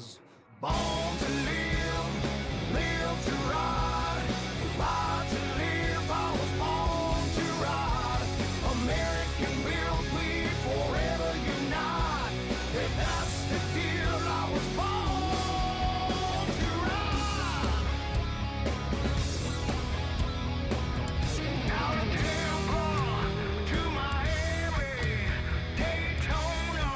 was born to live, live to ride, ride to live. I was born to ride. American built, we forever unite. If that's the deal, I was born to ride. Out of Denver to Miami, Daytona,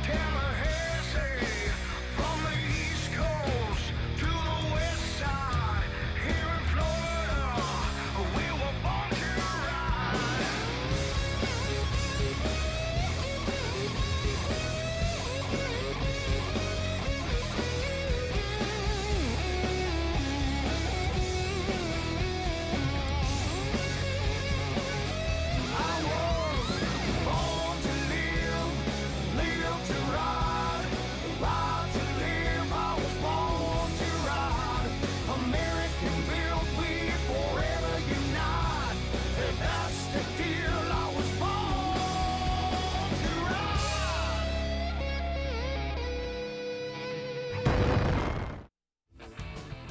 Tallahassee, from the East Coast to the West Side, here in Florida, we were born to ride. I was born to live, live to ride, ride to live. I was born to ride. American built, we forever unite. If that's the deal, I was born to ride.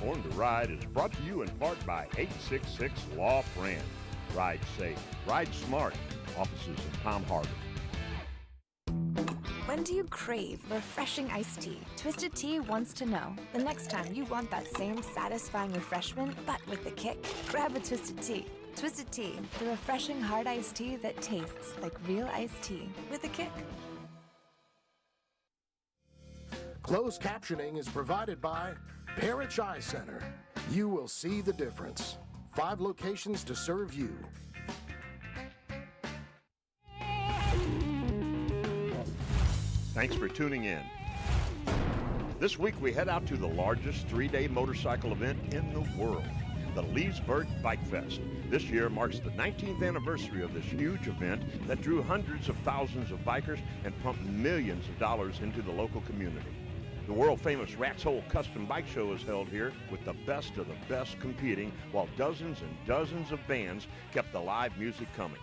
Born to Ride is brought to you in part by 866 Law Friend. Ride safe, ride smart. Offices in Palm Harbor. When do you crave refreshing iced tea? Twisted Tea wants to know. The next time you want that same satisfying refreshment, but with a kick, grab a Twisted Tea. Twisted Tea, the refreshing hard iced tea that tastes like real iced tea with a kick. Closed captioning is provided by Parrish Eye Center. You will see the difference. 5 locations to serve you. Thanks for tuning in. This week we head out to the largest 3-day motorcycle event in the world, the Leesburg Bike Fest. This year marks the 19th anniversary of this huge event that drew hundreds of thousands of bikers and pumped millions of dollars into the local community. The world-famous Rat's Hole Custom Bike Show is held here with the best of the best competing, while dozens and dozens of bands kept the live music coming.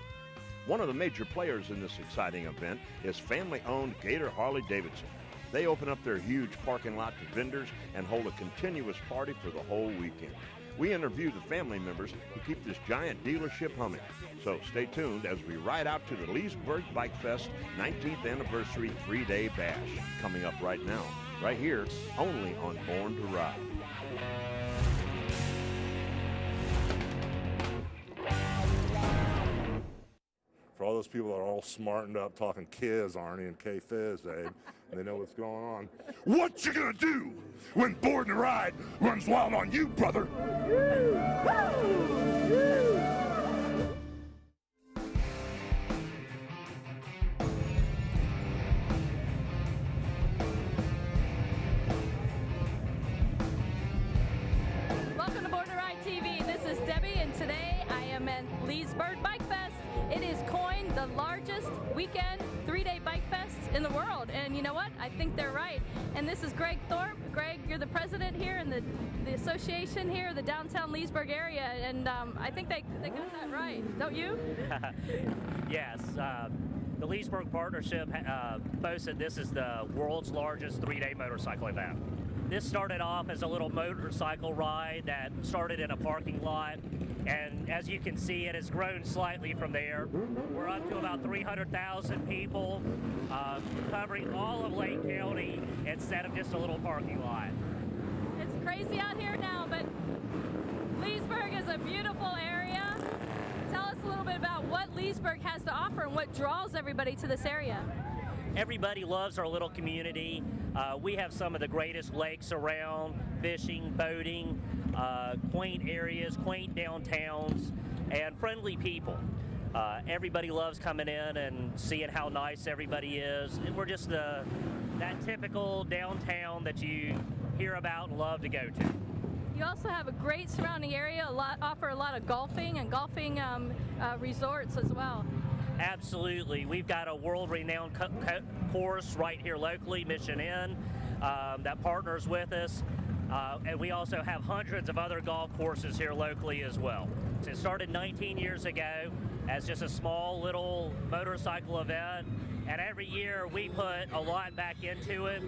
One of the major players in this exciting event is family-owned Gator Harley-Davidson. They open up their huge parking lot to vendors and hold a continuous party for the whole weekend. We interview the family members who keep this giant dealership humming. So stay tuned as we ride out to the Leesburg Bike Fest 19th Anniversary 3-Day Bash, coming up right now, right here, only on Born to Ride. For all those people that are all smartened up talking Kiz, Arnie, and K-Fizz, Abe, they know what's going on. What you gonna do when Born to Ride runs wild on you, brother? Welcome to Born to Ride TV. This is Debbie, and today I am in Leesburg Bike Fest. It is coined the largest weekend 3-day bike fest in the world, and you know what? I think they're right. And this is Greg Thorpe. Greg, you're the president here in the association here, the downtown Leesburg area, and I think they got that right, don't you? Yes. The Leesburg Partnership boasted this is the world's largest 3-day motorcycle event. This started off as a little motorcycle ride that started in a parking lot, and as you can see, it has grown slightly from there. We're up to about 300,000 people, covering all of Lake County instead of just a little parking lot. It's crazy out here now, but Leesburg is a beautiful area. Tell us a little bit about what Leesburg has to offer and what draws everybody to this area. Everybody loves our little community. We have some of the greatest lakes around, fishing, boating, quaint areas, quaint downtowns, and friendly people. Everybody loves coming in and seeing how nice everybody is. And we're just that typical downtown that you hear about and love to go to. You also have a great surrounding area, offer a lot of golfing and golfing resorts as well. Absolutely. We've got a world-renowned course right here locally, Mission Inn, that partners with us. And we also have hundreds of other golf courses here locally as well. It started 19 years ago as just a small little motorcycle event, and every year we put a lot back into it.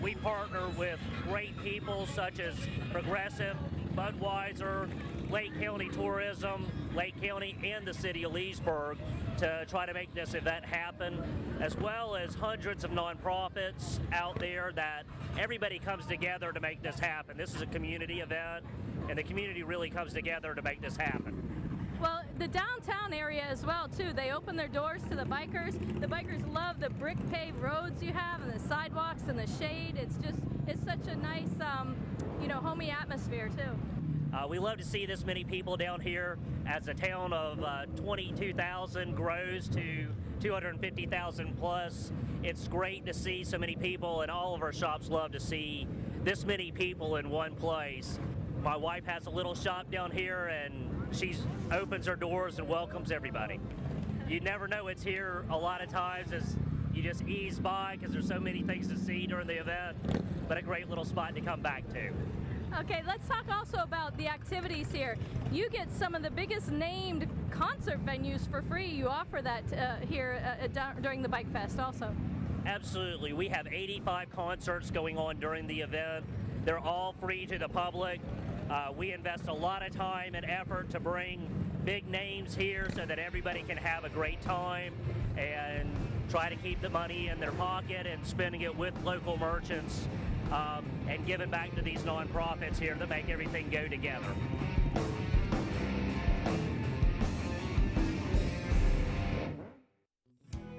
We partner with great people such as Progressive, Budweiser, Lake County Tourism, Lake County, and the city of Leesburg to try to make this event happen, as well as hundreds of nonprofits out there that everybody comes together to make this happen. This is a community event, and the community really comes together to make this happen. Well, the downtown area as well, too. They open their doors to the bikers. The bikers love the brick paved roads you have and the sidewalks and the shade. It's such a nice, homey atmosphere, too. We love to see this many people down here as a town of 22,000 grows to 250,000 plus. It's great to see so many people, and all of our shops love to see this many people in one place. My wife has a little shop down here, and she opens her doors and welcomes everybody. You never know it's here a lot of times as you just ease by because there's so many things to see during the event, but a great little spot to come back to. Okay, let's talk also about the activities here. You get some of the biggest named concert venues for free. You offer that here during the Bike Fest also. Absolutely. We have 85 concerts going on during the event. They're all free to the public. We invest a lot of time and effort to bring big names here so that everybody can have a great time and try to keep the money in their pocket and spending it with local merchants and giving back to these nonprofits here that make everything go together.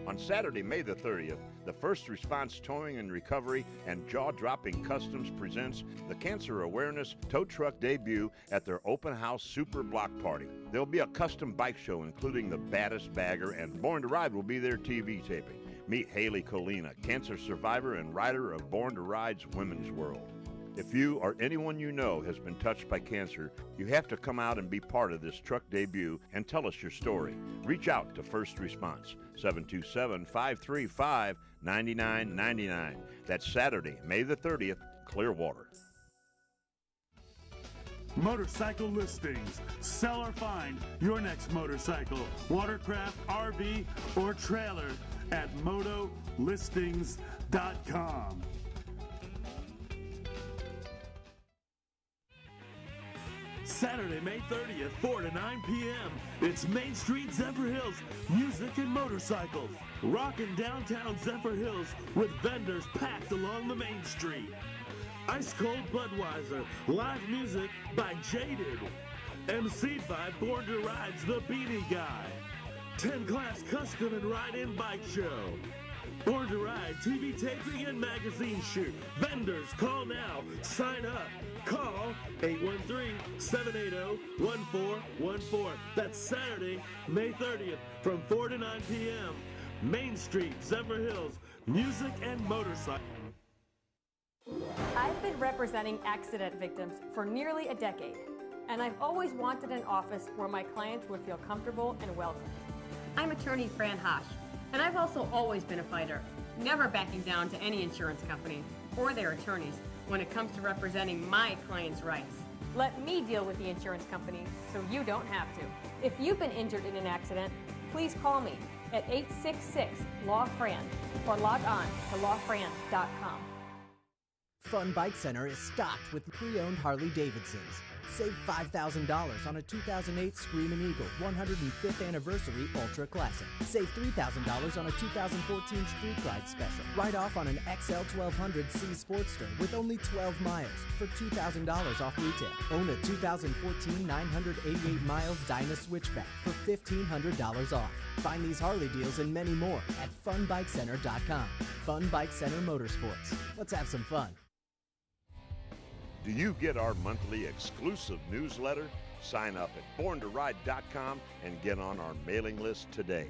On Saturday, May the 30th, the First Response Towing and Recovery and Jaw-Dropping Customs presents the Cancer Awareness Tow Truck debut at their open house Super Block Party. There'll be a custom bike show including the baddest bagger, and Born to Ride will be their TV taping. Meet Haley Colina, cancer survivor and writer of Born to Ride's Women's World. If you or anyone you know has been touched by cancer, you have to come out and be part of this truck debut and tell us your story. Reach out to First Response, 727-535-9999. That's Saturday, May the 30th, Clearwater. Motorcycle listings. Sell or find your next motorcycle, watercraft, RV, or trailer at motolistings.com. Saturday, May 30th, 4 to 9 p.m. It's Main Street Zephyr Hills Music and Motorcycles. Rockin' downtown Zephyr Hills with vendors packed along the main street. Ice Cold Budweiser, live music by Jaded. MC'd by Born to Ride's The Beanie Guy. 10-class custom and ride-in bike show. Born to Ride TV taping and magazine shoot. Vendors, call now. Sign up. Call 813-780-1414. That's Saturday, May 30th from 4 to 9 p.m. Main Street, Zephyr Hills, music and motorcycle. I've been representing accident victims for nearly a decade, and I've always wanted an office where my clients would feel comfortable and welcome. I'm attorney Fran Hosh, and I've also always been a fighter, never backing down to any insurance company or their attorneys when it comes to representing my clients' rights. Let me deal with the insurance company so you don't have to. If you've been injured in an accident, please call me at 866-LAW-FRAN or log on to lawfran.com. Fun Bike Center is stocked with pre-owned Harley-Davidsons. Save $5,000 on a 2008 Screamin' Eagle 105th Anniversary Ultra Classic. Save $3,000 on a 2014 Street Glide Special. Write off on an XL 1200C Sportster with only 12 miles for $2,000 off retail. Own a 2014 988 miles Dyna Switchback for $1,500 off. Find these Harley deals and many more at funbikecenter.com. Fun Bike Center Motorsports. Let's have some fun. Do you get our monthly exclusive newsletter? Sign up at borntoride.com and get on our mailing list today.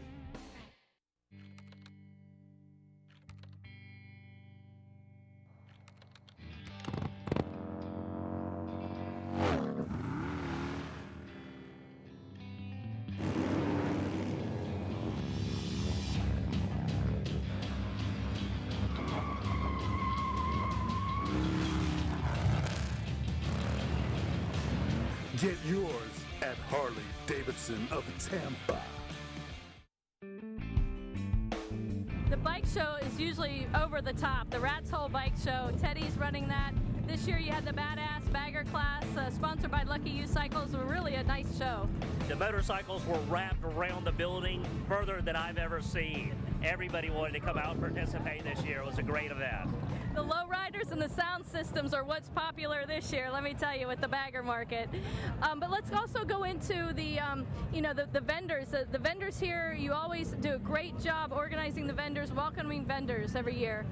Get yours at Harley Davidson of Tampa. The bike show is usually over the top. The Rat's Hole Bike Show, Teddy's running that. This year you had the Badass Bagger class, sponsored by Lucky U Cycles. Really a nice show. The motorcycles were wrapped around the building further than I've ever seen. Everybody wanted to come out and participate this year. It was a great event. The lowriders and the sound systems are what's popular this year, let me tell you, with the bagger market. But let's also go into the, the vendors. The vendors here, you always do a great job organizing the vendors, welcoming vendors every year.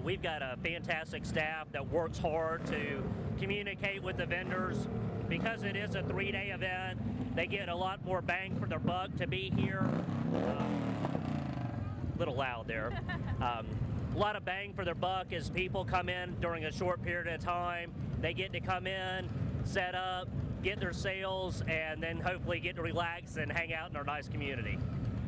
We've got a fantastic staff that works hard to communicate with the vendors. Because it is a 3-day event, they get a lot more bang for their buck to be here. A little loud there. A lot of bang for their buck as people come in during a short period of time. They get to come in, set up, get their sales, and then hopefully get to relax and hang out in our nice community.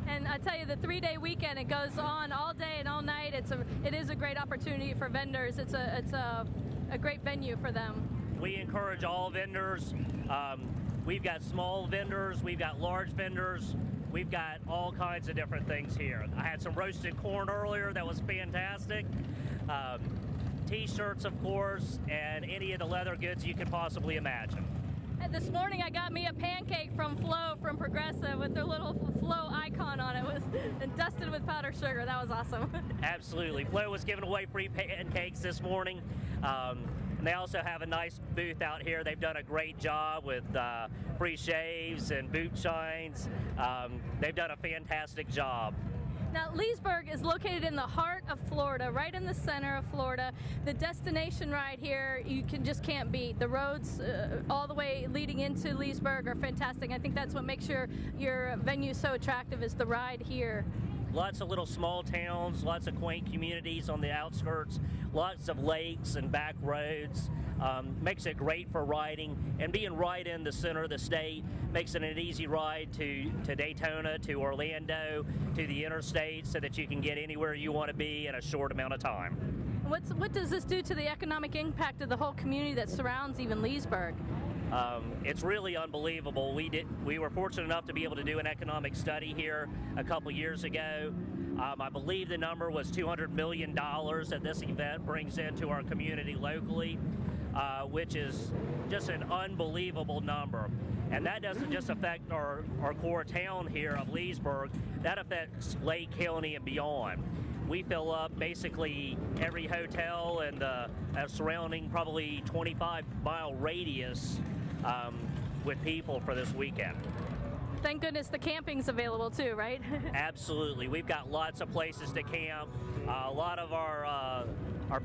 And I tell you, the 3-day weekend, it goes on all day and all night. It is a great opportunity for vendors. It's a great venue for them. We encourage all vendors. We've got small vendors, we've got large vendors, we've got all kinds of different things here. I had some roasted corn earlier that was fantastic. T-shirts, of course, and any of the leather goods you could possibly imagine. And this morning I got me a pancake from Flo from Progressive with their little Flo icon on it. It was dusted with powdered sugar. That was awesome. Absolutely. Flo was giving away free pancakes this morning. And they also have a nice booth out here. They've done a great job with free shaves and boot shines. They've done a fantastic job. Now, Leesburg is located in the heart of Florida, right in the center of Florida. The destination ride here, you just can't beat. The roads all the way leading into Leesburg are fantastic. I think that's what makes your venue so attractive, is the ride here. Lots of little small towns, lots of quaint communities on the outskirts, lots of lakes and back roads. Makes it great for riding, and being right in the center of the state makes it an easy ride to Daytona, to Orlando, to the interstate, so that you can get anywhere you want to be in a short amount of time. What does this do to the economic impact of the whole community that surrounds even Leesburg? It's really unbelievable. We were fortunate enough to be able to do an economic study here a couple years ago. I believe the number was $200 million that this event brings into our community locally, which is just an unbelievable number. And that doesn't just affect our core town here of Leesburg, that affects Lake County and beyond. We fill up basically every hotel and a surrounding probably 25-mile radius with people for this weekend. Thank goodness the camping's available too, right? Absolutely. We've got lots of places to camp. A lot of our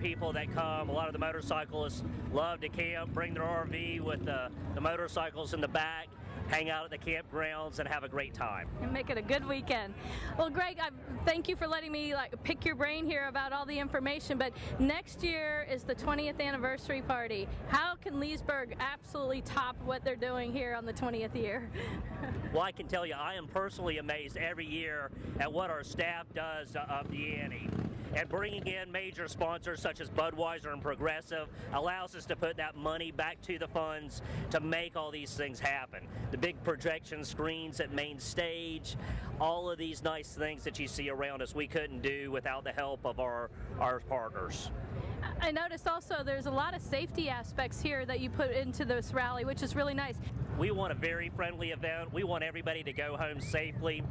people that come, a lot of the motorcyclists love to camp, bring their RV with the motorcycles in the back, hang out at the campgrounds and have a great time. And make it a good weekend. Well, Greg, thank you for letting me pick your brain here about all the information, but next year is the 20th anniversary party. How can Leesburg absolutely top what they're doing here on the 20th year? Well, I can tell you, I am personally amazed every year at what our staff does to up the ante. And bringing in major sponsors such as Budweiser and Progressive allows us to put that money back to the funds to make all these things happen. The big projection screens at main stage, all of these nice things that you see around us, we couldn't do without the help of our partners. I noticed also there's a lot of safety aspects here that you put into this rally, which is really nice. We want a very friendly event. We want everybody to go home safely.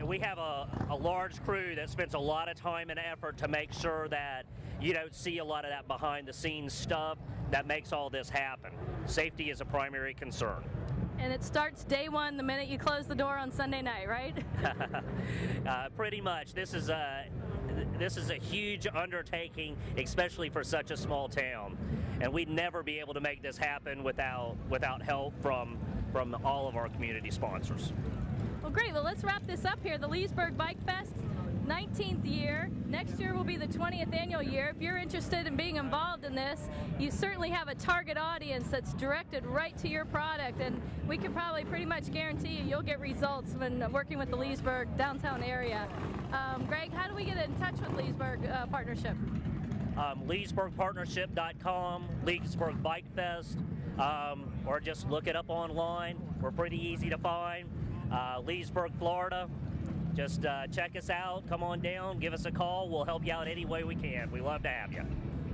We have a large crew that spends a lot of time and effort to make sure that you don't see a lot of that behind the scenes stuff that makes all this happen. Safety is a primary concern. And it starts day one the minute you close the door on Sunday night, right? Pretty much. This is a huge undertaking, especially for such a small town. And we'd never be able to make this happen without help from all of our community sponsors. Well, great. Well, let's wrap this up here. The Leesburg Bike Fest, 19th year. Next year will be the 20th annual year. If you're interested in being involved in this, you certainly have a target audience that's directed right to your product, and we can probably pretty much guarantee you'll get results when working with the Leesburg downtown area. Greg, how do we get in touch with Leesburg Partnership? LeesburgPartnership.com, Leesburg Bike Fest. or just look it up online. We're pretty easy to find. Leesburg, Florida. Just check us out. Come on down. Give us a call. We'll help you out any way we can. We love to have you.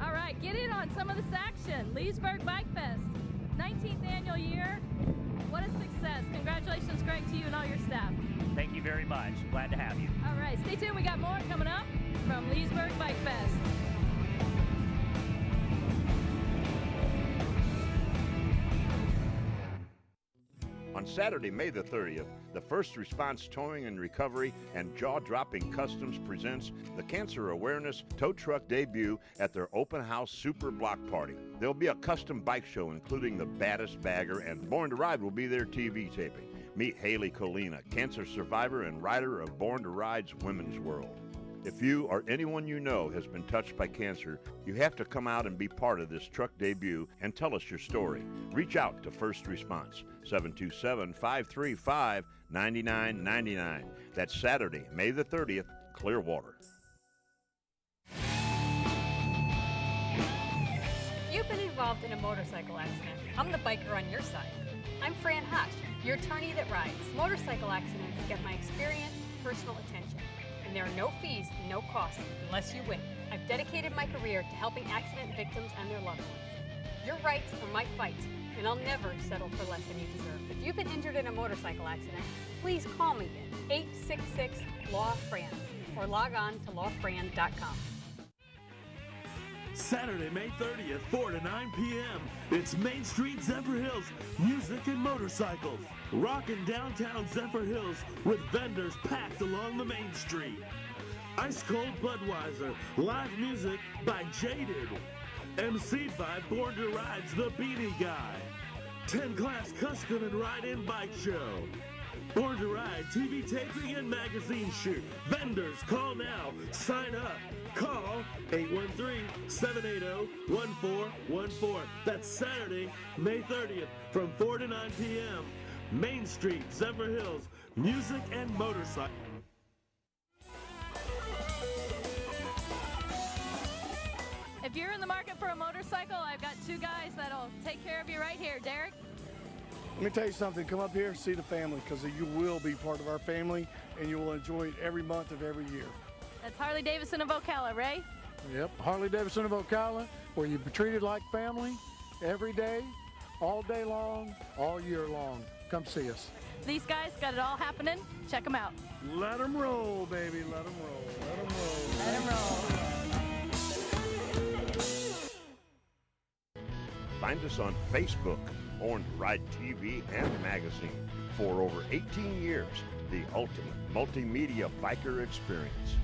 All right, get in on some of this action. Leesburg Bike Fest, 19th annual year. What a success. Congratulations, Greg, to you and all your staff. Thank you very much. Glad to have you. All right, stay tuned. We got more coming up from Leesburg Bike Fest. On Saturday, May the 30th, the First Response Towing and Recovery and Jaw-Dropping Customs presents the Cancer Awareness Tow Truck debut at their open house Super Block Party. There'll be a custom bike show including the baddest bagger, and Born to Ride will be their TV taping. Meet Haley Colina, cancer survivor and writer of Born to Ride's Women's World. If you or anyone you know has been touched by cancer, you have to come out and be part of this truck debut and tell us your story. Reach out to First Response, 727-535-9999. That's Saturday, May the 30th, Clearwater. You've been involved in a motorcycle accident. I'm the biker on your side. I'm Fran Hosh, your attorney that rides. Motorcycle accidents get my experience, personal attention. And there are no fees and no costs unless you win. I've dedicated my career to helping accident victims and their loved ones. Your rights are my fight, and I'll never settle for less than you deserve. If you've been injured in a motorcycle accident, please call me at 866-LAW-FRAN or log on to lawfran.com. Saturday, May 30th, 4 to 9 p.m. It's Main Street, Zephyr Hills, music and motorcycles. Rockin' downtown Zephyr Hills with vendors packed along the main street. Ice Cold Budweiser, live music by Jaded. MC'd by Born to Ride's The Beanie Guy. 10-class custom and ride-in bike show. Born to Ride, TV taping and magazine shoot. Vendors, call now. Sign up. Call 813-780-1414. That's Saturday, May 30th from 4 to 9 p.m. Main Street, Zephyr Hills, music and motorcycle. If you're in the market for a motorcycle, I've got two guys that'll take care of you right here. Derek? Let me tell you something. Come up here and see the family, because you will be part of our family, and you will enjoy it every month of every year. That's Harley Davidson of Ocala, Ray? Yep, Harley Davidson of Ocala, where you're treated like family every day, all day long, all year long. Come see us. These guys got it all happening. Check them out. Let them roll, baby. Let them roll. Let them roll. Let them roll. Find us on Facebook, Born to Ride TV and magazine. For over 18 years, the ultimate multimedia biker experience.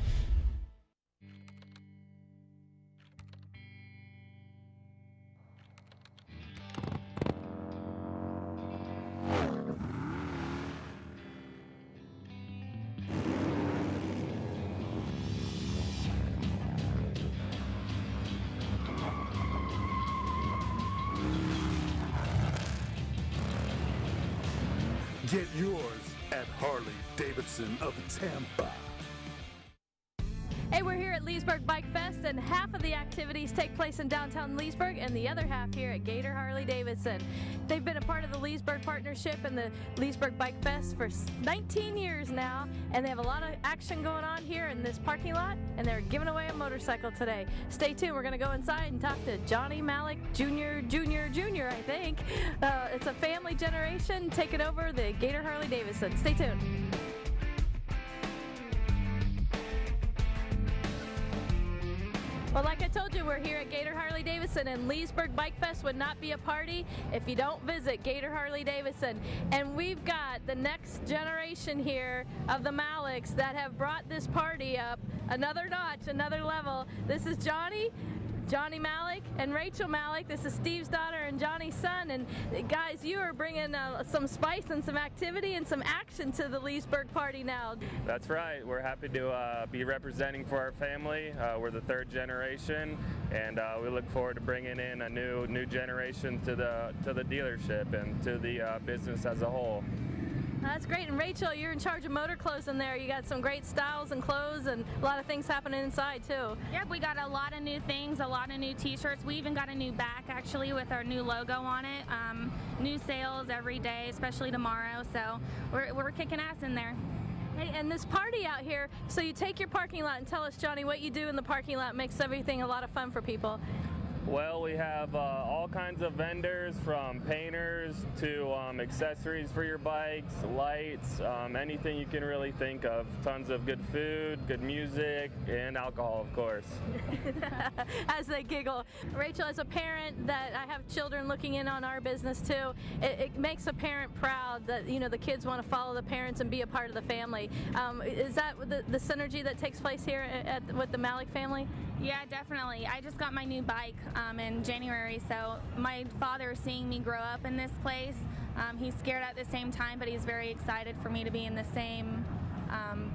Get yours at Harley Davidson of Tampa. Hey, we're here at Leesburg Bike Fest, and half of the activities take place in downtown Leesburg and the other half here at Gator Harley Davidson. They've been a part of the Leesburg Partnership and the Leesburg Bike Fest for 19 years now, and they have a lot of action going on here in this parking lot, and they're giving away a motorcycle today. Stay tuned. We're going to go inside and talk to Johnny Malik Jr., I think. It's a family generation taking over the Gator Harley Davidson. Stay tuned. Well, like I told you, we're here at Gator Harley Davidson, and Leesburg Bike Fest would not be a party if you don't visit Gator Harley Davidson. And we've got the next generation here of the Maliks that have brought this party up another notch, another level. This is Johnny Malik and Rachel Malik. This is Steve's daughter and Johnny's son. And guys, you are bringing some spice and some activity and some action to the Leesburg party now. That's right. We're happy to be representing for our family. We're the third generation, and we look forward to bringing in a new generation to the dealership and to the business as a whole. That's great. And Rachel, you're in charge of motor clothes in there. You got some great styles and clothes and a lot of things happening inside too. Yep, we got a lot of new things, a lot of new t-shirts. We even got a new back actually with our new logo on it. New sales every day, especially tomorrow. So we're kicking ass in there. Hey, and this party out here, so you take your parking lot and tell us, Johnny, what you do in the parking lot makes everything a lot of fun for people. Well, we have all kinds of vendors, from painters to accessories for your bikes, lights, anything you can really think of. Tons of good food, good music, and alcohol, of course. As they giggle. Rachel, as a parent that I have children looking in on our business too, it makes a parent proud that, you know, the kids want to follow the parents and be a part of the family. Is that the synergy that takes place here with the Malik family? Yeah, definitely. I just got my new bike in January, so my father is seeing me grow up in this place. He's scared at the same time, but he's very excited for me to be in the same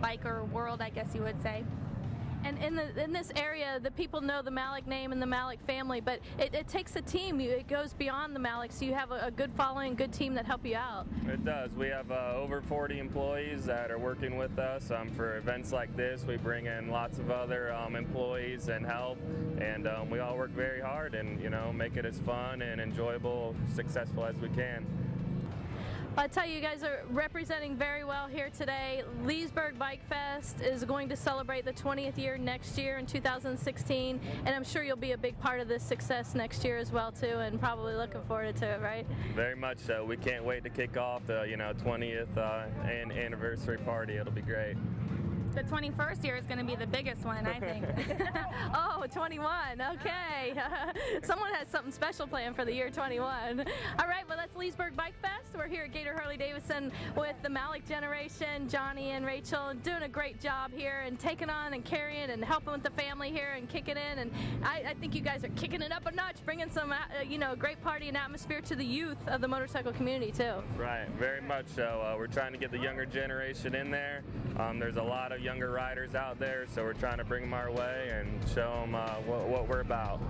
biker world, I guess you would say. And in this area, the people know the Malik name and the Malik family, but it takes a team. It goes beyond the Malik, so you have a good following, good team that help you out. It does. We have over 40 employees that are working with us for events like this. We bring in lots of other employees and help, and we all work very hard and, you know, make it as fun and enjoyable, successful as we can. I tell you, you guys are representing very well here today. Leesburg Bike Fest is going to celebrate the 20th year next year in 2016, and I'm sure you'll be a big part of this success next year as well too, and probably looking forward to it, right? Very much so. We can't wait to kick off the 20th anniversary party. It'll be great. The 21st year is going to be the biggest one, I think. Oh, 21. Okay. Someone has something special planned for the year 21. All right, well, that's Leesburg Bike Fest. We're here at Gator Harley-Davidson with the Malik generation, Johnny and Rachel, doing a great job here and taking on and carrying and helping with the family here and kicking in. And I think you guys are kicking it up a notch, bringing some, great party and atmosphere to the youth of the motorcycle community, too. Right, very much so. We're trying to get the younger generation in there. There's a lot of younger riders out there, so we're trying to bring them our way and show them what we're about.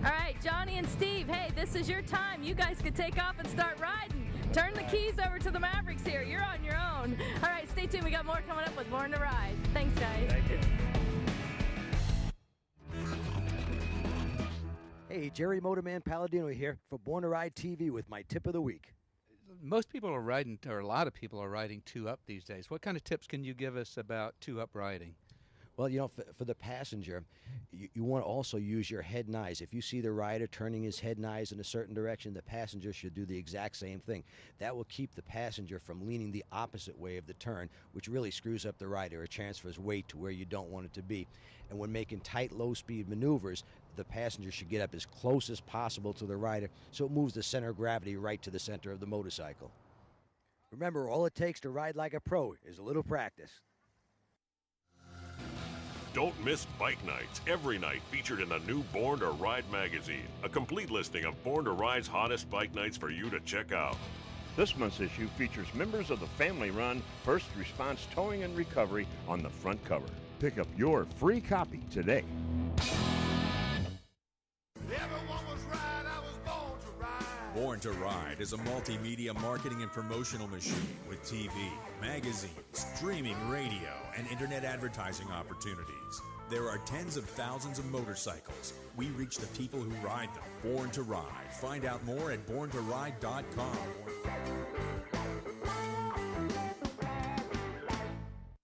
All right, Johnny and Steve, hey, this is your time. You guys could take off and start riding. Turn the keys over to the Mavericks here. You're on your own. All right, stay tuned. We got more coming up with Born to Ride. Thanks, guys. Thank you. Hey, Jerry Motorman Palladino here for Born to Ride TV with my tip of the week. Most people are riding, or a lot of people are riding two-up these days. What kind of tips can you give us about two-up riding? Well, for the passenger, you want to also use your head and eyes. If you see the rider turning his head and eyes in a certain direction, the passenger should do the exact same thing. That will keep the passenger from leaning the opposite way of the turn, which really screws up the rider or transfers weight to where you don't want it to be. And when making tight, low-speed maneuvers, the passenger should get up as close as possible to the rider so it moves the center of gravity right to the center of the motorcycle. Remember, all it takes to ride like a pro is a little practice. Don't miss Bike Nights, every night featured in the new Born to Ride magazine. A complete listing of Born to Ride's hottest bike nights for you to check out. This month's issue features members of the family-run First Response Towing and Recovery on the front cover. Pick up your free copy today. Born to Ride is a multimedia marketing and promotional machine with TV, magazines, streaming radio, and internet advertising opportunities. There are tens of thousands of motorcycles. We reach the people who ride them. Born to Ride. Find out more at borntoride.com.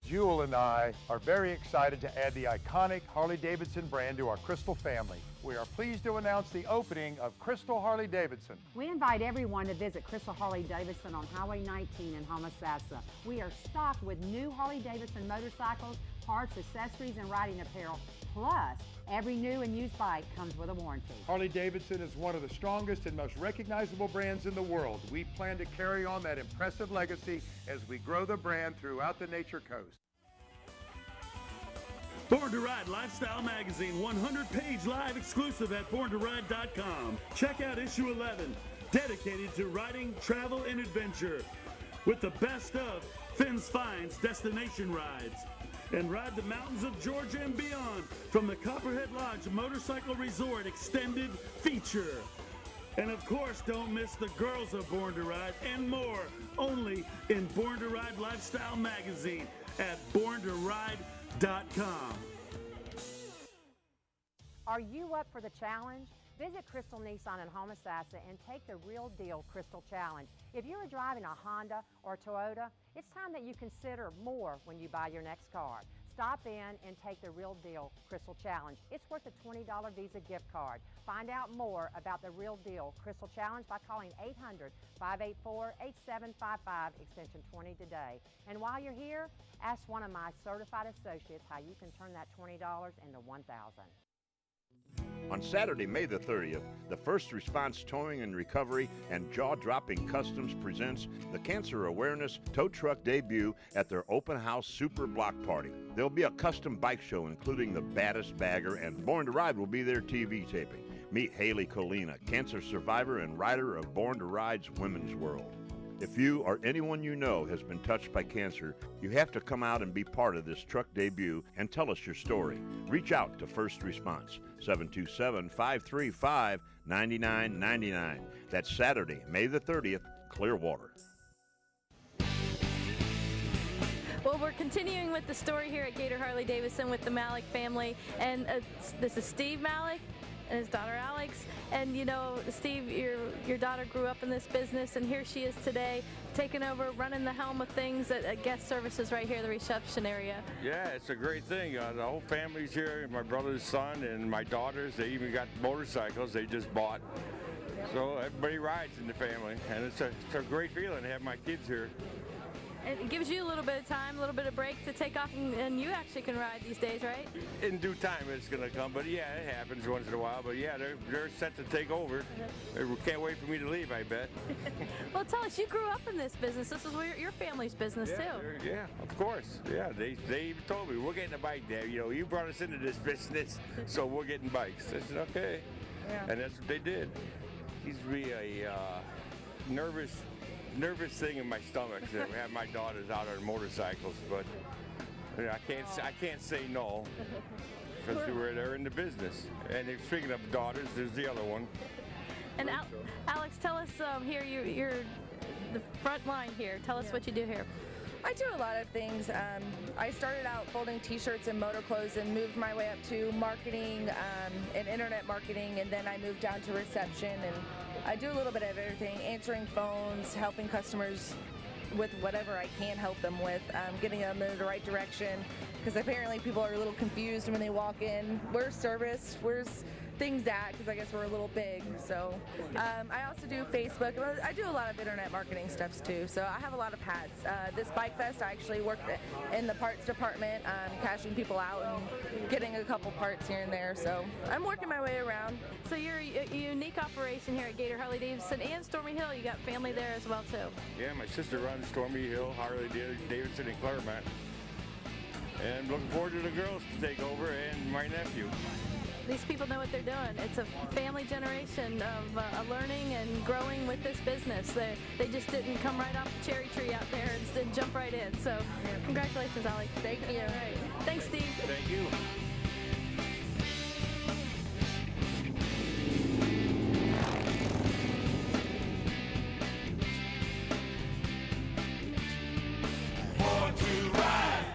Jewel and I are very excited to add the iconic Harley-Davidson brand to our Crystal family. We are pleased to announce the opening of Crystal Harley-Davidson. We invite everyone to visit Crystal Harley-Davidson on Highway 19 in Homosassa. We are stocked with new Harley-Davidson motorcycles, parts, accessories, and riding apparel. Plus, every new and used bike comes with a warranty. Harley-Davidson is one of the strongest and most recognizable brands in the world. We plan to carry on that impressive legacy as we grow the brand throughout the Nature Coast. Born to Ride Lifestyle Magazine, 100-page live exclusive at borntoride.com. Check out issue 11, dedicated to riding, travel, and adventure, with the best of Finn's Finds destination rides. And ride the mountains of Georgia and beyond from the Copperhead Lodge Motorcycle Resort Extended Feature. And of course, don't miss the girls of Born to Ride and more, only in Born to Ride Lifestyle Magazine at borntoride.com. Are you up for the challenge? Visit Crystal Nissan in Homosassa and take the Real Deal Crystal Challenge. If you are driving a Honda or Toyota, it's time that you consider more when you buy your next car. Stop in and take the Real Deal Crystal Challenge. It's worth a $20 Visa gift card. Find out more about the Real Deal Crystal Challenge by calling 800-584-8755 extension 20 today. And while you're here, ask one of my certified associates how you can turn that $20 into $1,000. On Saturday, May the 30th, the First Response Towing and Recovery and Jaw-Dropping Customs presents the Cancer Awareness Tow Truck debut at their open house super block party. There'll be a custom bike show including the baddest bagger, and Born to Ride will be their TV taping. Meet Haley Colina, cancer survivor and writer of Born to Ride's Women's World. If you or anyone you know has been touched by cancer, you have to come out and be part of this truck debut and tell us your story. Reach out to First Response, 727-535-9999. That's Saturday, May the 30th, Clearwater. Well, we're continuing with the story here at Gator Harley-Davidson with the Malik family, and this is Steve Malik and his daughter Alex. And you know, Steve, your daughter grew up in this business, and here she is today, taking over, running the helm of things at guest services right here in the reception area. Yeah, it's a great thing. The whole family's here. My brother's son and my daughters, they even got motorcycles they just bought. So everybody rides in the family, and it's a great feeling to have my kids here. It gives you a little bit of time, a little bit of break to take off, and you actually can ride these days, right? In due time it's going to come, but yeah, it happens once in a while. But yeah, they're set to take over. They can't wait for me to leave, I bet. Well, tell us, you grew up in this business. This is your family's business, too. Yeah, of course. Yeah, they even told me, we're getting a bike, Dad. You know, you brought us into this business, so we're getting bikes. I said, okay. Yeah. And that's what they did. Used to be a nervous thing in my stomach to have my daughters out on motorcycles, but you know, I can't say no because they're in the business. And speaking of daughters, there's the other one. And Alex, tell us here, you're the front line here. Tell us what you do here. I do a lot of things. I started out folding t-shirts and motor clothes and moved my way up to marketing and internet marketing, and then I moved down to reception, and I do a little bit of everything, answering phones, helping customers with whatever I can help them with, getting them in the right direction, because apparently people are a little confused when they walk in. Where's service? Where's things at? Because I guess we're a little big. So I also do Facebook. I do a lot of internet marketing stuff too, so I have a lot of hats. This Bikefest, I actually worked in the parts department, cashing people out and getting a couple parts here and there, so I'm working my way around. So you're a unique operation here at Gator Harley-Davidson and Stormy Hill. You got family there as well too. Yeah, my sister runs Stormy Hill, Harley-Davidson in Claremont. And I'm looking forward to the girls to take over and my nephew. These people know what they're doing. It's a family generation of learning and growing with this business. They just didn't come right off the cherry tree out there and jump right in. So congratulations, Alex. Thank you. All right. Thanks, Steve. Thank you. Born to ride.